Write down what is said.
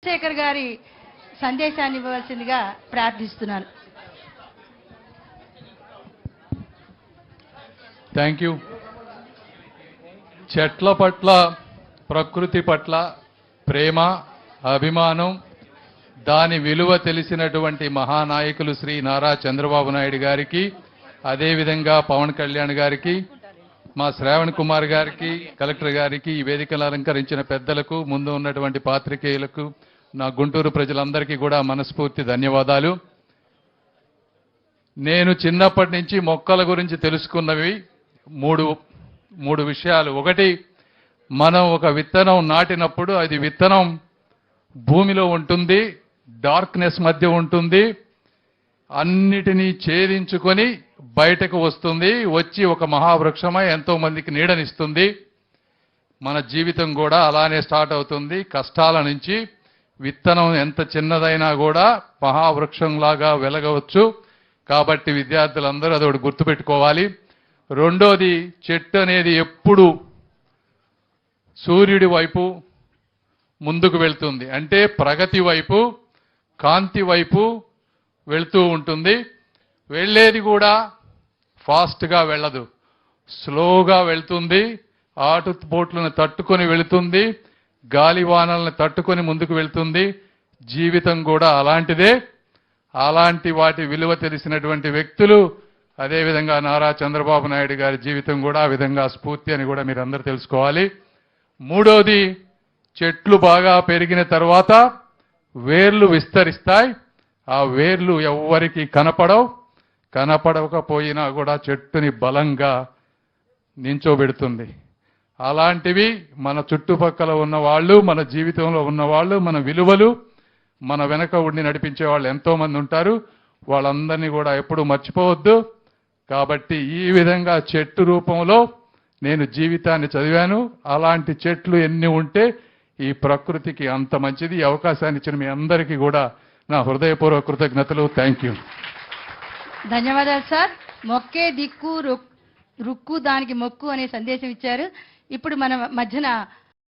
శేఖర్ గారి సందేశాన్ని ఇవ్వవలసిందిగా ప్రార్థిస్తున్నాను. Thank you. చెట్ల పట్ల, ప్రకృతి పట్ల ప్రేమ, అభిమానం, దాని విలువ తెలిసినటువంటి మహానాయకులు శ్రీ నారా చంద్రబాబు నాయుడు గారికి, అదేవిధంగా పవన్ కళ్యాణ్ గారికి, మా శ్రావణ్ కుమార్ గారికి, కలెక్టర్ గారికి, ఈ వేదికలు అలంకరించిన పెద్దలకు, ముందు ఉన్నటువంటి పాత్రికేయులకు, నా గుంటూరు ప్రజలందరికీ కూడా మనస్ఫూర్తి ధన్యవాదాలు. నేను చిన్నప్పటి నుంచి మొక్కల గురించి తెలుసుకున్నవి మూడు విషయాలు. ఒకటి, మనం ఒక విత్తనం నాటినప్పుడు అది విత్తనం భూమిలో ఉంటుంది, డార్క్నెస్ మధ్య ఉంటుంది, అన్నిటినీ ఛేదించుకొని బయటకు వస్తుంది, వచ్చి ఒక మహావృక్షమై ఎంతో మందికి నీడనిస్తుంది. మన జీవితం కూడా అలానే స్టార్ట్ అవుతుంది. కష్టాల నుంచి విత్తనం ఎంత చిన్నదైనా కూడా మహావృక్షంలాగా వెలగవచ్చు. కాబట్టి విద్యార్థులందరూ అదొకటి గుర్తుపెట్టుకోవాలి. రెండోది, చెట్టు అనేది ఎప్పుడు సూర్యుడి వైపు ముందుకు వెళ్తుంది, అంటే ప్రగతి వైపు, కాంతి వైపు వెళ్తూ ఉంటుంది. వెళ్ళేది కూడా ఫాస్ట్గా వెళ్ళదు, స్లోగా వెళ్తుంది. ఆటుపోట్లను తట్టుకొని వెళుతుంది, గాలివానల్ని తట్టుకొని ముందుకు వెళ్తుంది. జీవితం కూడా అలాంటిదే. అలాంటి వాటి విలువ తెలిసినటువంటి వ్యక్తులు, అదేవిధంగా నారా చంద్రబాబు నాయుడు గారి జీవితం కూడా ఆ విధంగా స్ఫూర్తి అని కూడా మీరందరూ తెలుసుకోవాలి. మూడోది, చెట్లు బాగా పెరిగిన తర్వాత వేర్లు విస్తరిస్తాయి. ఆ వేర్లు ఎవ్వరికి కనపడకపోయినా కూడా చెట్టుని బలంగా నించోబెడుతుంది. అలాంటివి మన చుట్టుపక్కల ఉన్నవాళ్ళు, మన జీవితంలో ఉన్నవాళ్ళు, మన విలువలు, మన వెనక ఉండి నడిపించే వాళ్ళు ఎంతో మంది ఉంటారు. వాళ్ళందరినీ కూడా ఎప్పుడూ మర్చిపోవద్దు. కాబట్టి ఈ విధంగా చెట్టు రూపంలో నేను జీవితాన్ని చదివాను. అలాంటి చెట్లు ఎన్ని ఉంటే ఈ ప్రకృతికి అంత మంచిది. ఈ అవకాశాన్ని ఇచ్చిన మీ అందరికీ కూడా నా హృదయపూర్వక కృతజ్ఞతలు. Thank you. ధన్యవాదాలు సార్. మొక్కే దిక్కు రుక్కు దానికి మొక్కు అనే సందేశం ఇచ్చారు. ఇప్పుడు మన మధ్యన